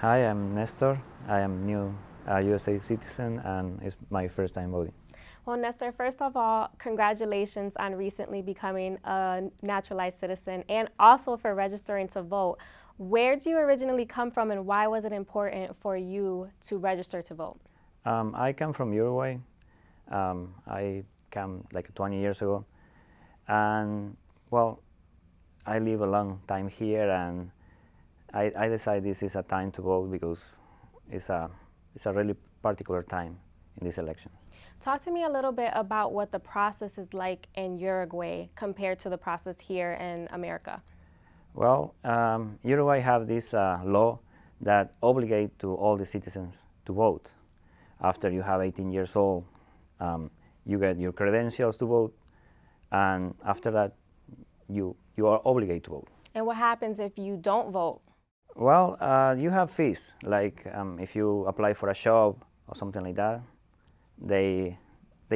Hi, I'm Nestor. I am new USA citizen and it's my first time voting. Well, Nestor, first of all, congratulations on recently becoming a naturalized citizen and also for registering to vote. Where do you originally come from and why was it important for you to register to vote? I come from Uruguay. I came like 20 years ago. And well, I live a long time here and I decided this is a time to vote because it's a, it's a really particular time in this election. Talk to me a little bit about what the process is like in Uruguay compared to the process here in America. Well, Uruguay have this law that obligate to all the citizens to vote. After you have 18 years old, you get your credentials to vote, and after that, you are obligated to vote. And what happens if you don't vote? Well, you have fees, like if you apply for a job or something like that, they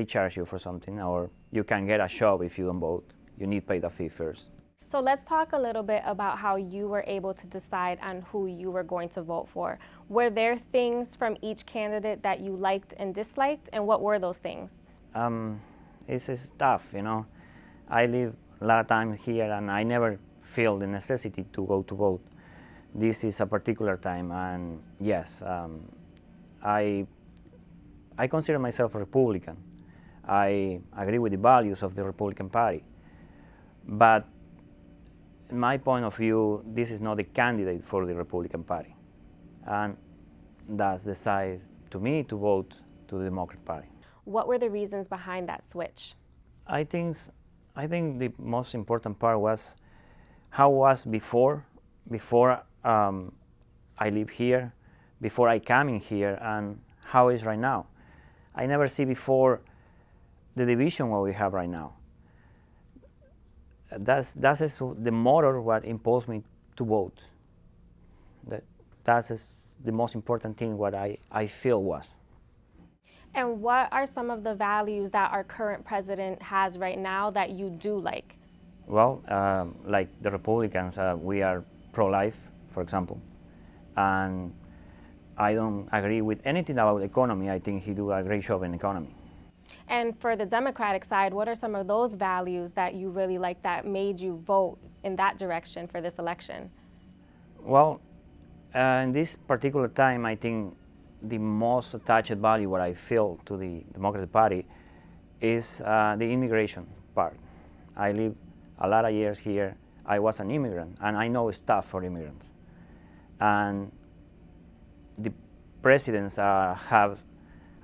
charge you for something, or you can get a job if you don't vote. You need to pay the fee first. So let's talk a little bit about how you were able to decide on who you were going to vote for. Were there things from each candidate that you liked and disliked, and what were those things? It's tough, you know. I live a lot of time here and I never feel the necessity to go to vote. This is a particular time, and yes, I consider myself a Republican. I agree with the values of the Republican Party. But in my point of view, this is not a candidate for the Republican Party. And that's decided to me to vote to the Democrat Party. What were the reasons behind that switch? I think the most important part was how was before I live here, before I come in here, and how is right now. I never see before the division what we have right now. That's the motor what impulsed me to vote. That's the most important thing what I feel was. And what are some of the values that our current president has right now that you do like? Well, like the Republicans, we are pro-life, for example, and I don't agree with anything about economy. I think he do a great job in economy. And for the Democratic side, what are some of those values that you really like that made you vote in that direction for this election? Well, in this particular time, I think the most attached value what I feel to the Democratic Party is the immigration part. I live a lot of years here. I was an immigrant, and I know stuff for immigrants. And the presidents have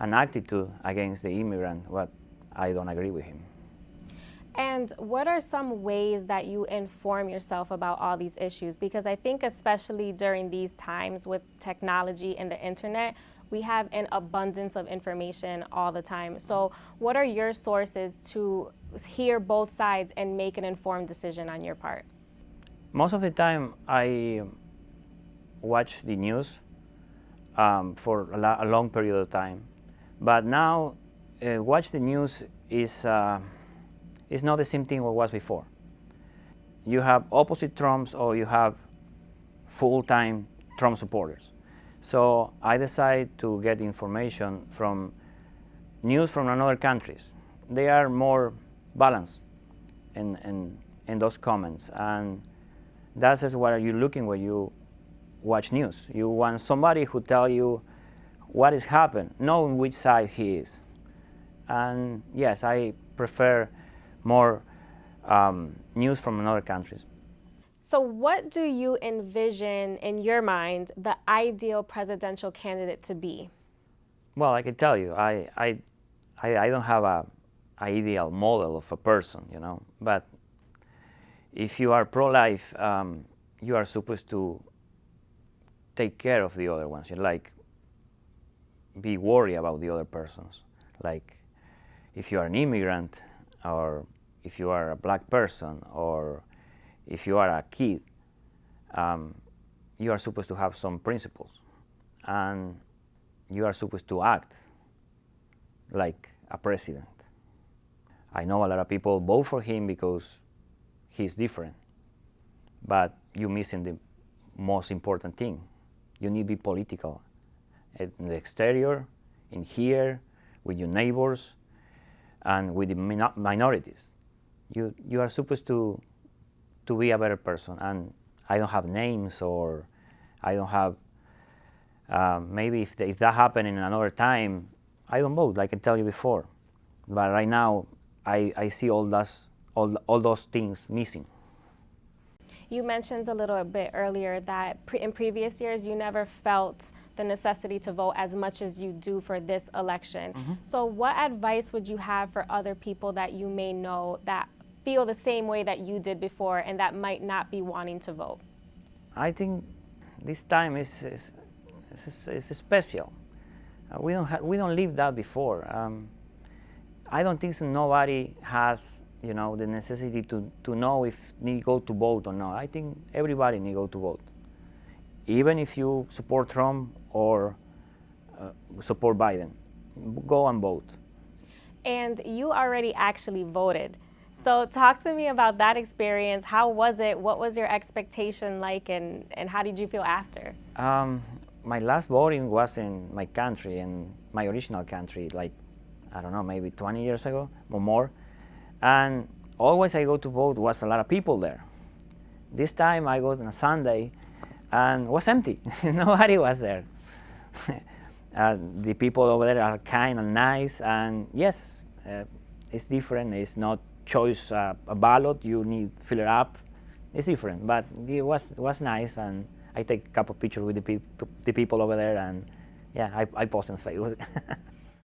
an attitude against the immigrant, what I don't agree with him. And what are some ways that you inform yourself about all these issues? Because I think especially during these times with technology and the internet, we have an abundance of information all the time. So what are your sources to hear both sides and make an informed decision on your part? Most of the time, I watch the news for a long period of time. But now, watch the news is not the same thing what was before. You have opposite Trumps or you have full-time Trump supporters. So I decided to get information from news from another countries. They are more balanced in those comments, and that's just what you're looking when you watch news. You want somebody who tell you what has happened, knowing which side he is. And yes, I prefer more news from other countries. So what do you envision in your mind the ideal presidential candidate to be? Well, I can tell you, I don't have a ideal model of a person, you know. But if you are pro-life, you are supposed to take care of the other ones. You like be worried about the other persons. Like if you are an immigrant, or if you are a black person, or if you are a kid, you are supposed to have some principles, and you are supposed to act like a president. I know a lot of people vote for him because he's different, but you're missing the most important thing. You need to be political in the exterior, in here, with your neighbors, and with the minorities. You are supposed to be a better person. And I don't have names, or I don't have, maybe if that happened in another time, I don't vote, like I tell you before. But right now, I see all those things missing. You mentioned a little bit earlier that in previous years you never felt the necessity to vote as much as you do for this election. Mm-hmm. So what advice would you have for other people that you may know that feel the same way that you did before and that might not be wanting to vote? I think this time is special. We don't live that before. I don't think so. Nobody has the necessity to know if need go to vote or not. I think everybody need go to vote, even if you support Trump or support Biden. Go and vote. And you already actually voted. So talk to me about that experience. How was it? What was your expectation like, and how did you feel after? My last voting was in my country, in my original country, like, I don't know, maybe 20 years ago or more. And always I go to vote, was a lot of people there. This time I go on a Sunday and it was empty. Nobody was there. The people over there are kind and nice, and yes, it's different. It's not choice a ballot, you need to fill it up. It's different, but it was nice, and I take a couple of pictures with the people over there, and yeah, I post on Facebook.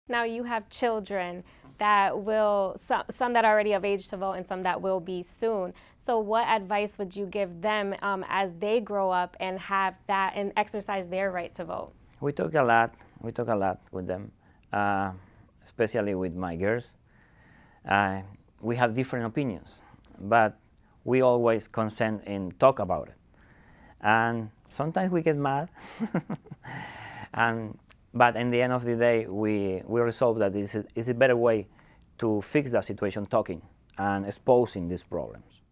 Now you have children that will, some that are already of age to vote and some that will be soon. So what advice would you give them as they grow up and have that and exercise their right to vote? We talk a lot with them, especially with my girls. We have different opinions, but we always consent and talk about it. And sometimes we get mad, but in the end of the day, we resolve that it's a better way to fix that situation, talking and exposing these problems.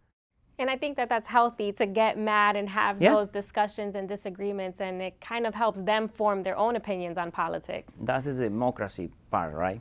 And I think that that's healthy to get mad and have those discussions and disagreements, and it kind of helps them form their own opinions on politics. That's the democracy part, right?